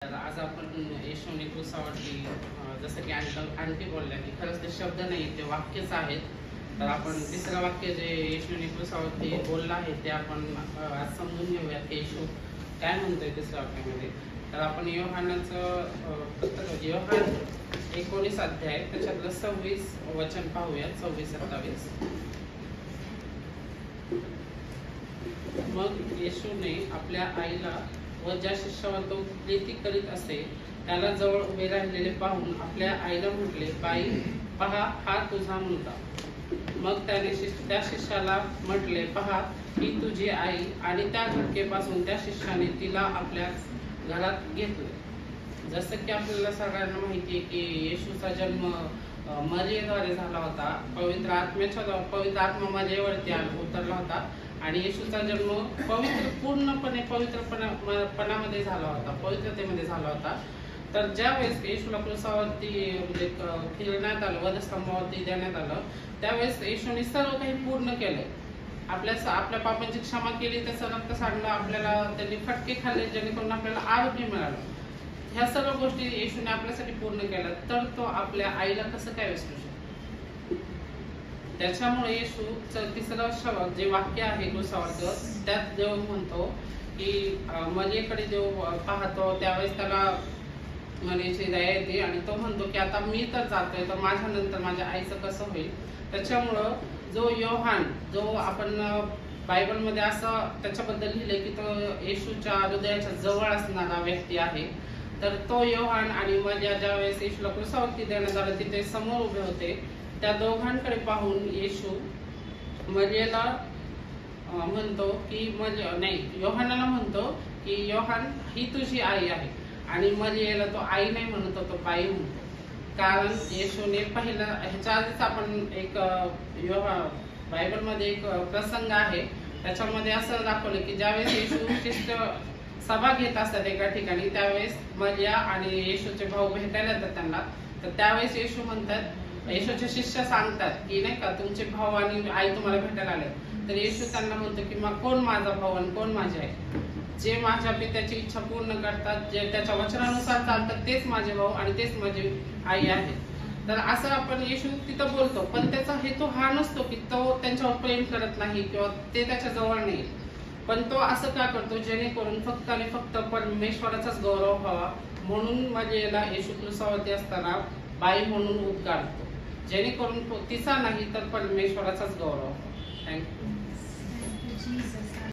तर आज आपण येशूने क्रूसावरती जसं की आणखी बोलल्या की खरंच ते शब्द नाही ते वाक्यच आहेत. तर आपण तिसरं वाक्य जे येशूने क्रूसावरती बोललं आहे ते आपण आज समजून घेऊयात. येशू काय म्हणतोय तिसऱ्या वाक्यामध्ये. तर आपण योहानाचं पुस्तक योहान 19 अध्याय त्याच्यातलं 26 वचन पाहूयात. 26-27. मग येशूने आपल्या आईला व ज्या शिष्यावर तो प्रीती करीत असे त्याला जवळ उभे राहिलेले पाहून आपल्या आईला म्हटले, बाई, पहा, हा तुझा मुलगा. मग त्याने त्या शिष्याला म्हटले, पहा, ही तुझी आई. आणि त्या घटकेपासून त्या शिष्याने तिला आपल्या घरात घेतले. जसं की आपल्याला सगळ्यांना माहिती आहे की येशूचा जन्म मरियेद्वारे झाला होता. पवित्र आत्मा मरियेवरती उतरला होता आणि येशूचा जन्म पूर्णपणे पवित्रपणामध्ये झाला होता, पवित्रतेमध्ये झाला होता. तर ज्या वेळेस येशूला क्रूसावरती म्हणजे फिरण्यात आलं, वधस्तंभावरती देण्यात आलं, त्यावेळेस येशूने सर्व काही पूर्ण केले. आपल्या पापांची क्षमा केली, त्याचं रक्त सांडलं, आपल्याला त्यांनी फटके खाल्ले जेणेकरून आपल्याला आरोग्य मिळालं. ह्या सर्व गोष्टी येशूने आपल्यासाठी पूर्ण केल्या. तर तो आपल्या आईला कसं काय विसरू शकतो? त्याच्यामुळे येशूचं तिसरं जे वाक्य आहे क्रूसावरचं, त्यात देव म्हणतो की मरियेकडे देव पाहतो, त्यावेळेस त्याला मरियेची दया येते आणि तो म्हणतो की आता मी तर जातोय, तर माझ्या नंतर माझ्या आईचं कसं होईल. त्याच्यामुळं जो योहान, जो आपण बायबलमध्ये असं त्याच्याबद्दल लिहिलंय की तो येशूच्या हृदयाच्या जवळ असणारा व्यक्ती आहे. तर तो योहान आणि मरिया ज्यावेळेस येशूला क्रूसावरती देण्यात आलं तिथे समोर उभे होते, त्या दोघांकडे पाहून येशू मरियेला म्हणतो की योहानाला म्हणतो की योहान, ही तुझी आई आहे. आणि मरियेला तो आई नाही म्हणतो, तो बाई म्हणतो. कारण येशूने पहिला ह्याच्या आधीच आपण एक बायबलमध्ये एक प्रसंग आहे, त्याच्यामध्ये असं दाखवलं की ज्यावेळेस येशू शिष्ट सभा घेत असतात एका ठिकाणी, त्यावेळेस मरिया आणि येशूचे भाऊ भेटायला येतात त्यांना. तर त्यावेळेस येशू म्हणतात, येशूचे शिष्य सांगतात की नाही का, तुमचे भाऊ आणि आई तुम्हाला भेटायला आले. तर येशू त्यांना म्हणतो की मग कोण माझा भाऊ आणि कोण माझी आई? जे माझ्या पित्याची इच्छा पूर्ण करतात, जे त्याच्या वचनानुसार चालतात, तेच माझे भाऊ आणि तेच माझी आई आहे. तर असं आपण येशू तिथं बोलतो, पण त्याचा हेतू हा नसतो की तो त्यांच्यावर प्रेम करत नाही किंवा ते त्याच्या जवळ नाही. पण तो असं का करतो, जेणेकरून फक्त आणि फक्त परमेश्वराचाच गौरव व्हावा म्हणून मरियेला येशू क्रूसावरती असताना बाई म्हणून उद्गारतो, जेणेकरून तिचा नाही तर परमेश्वराचाच गौरव. थँक्यू.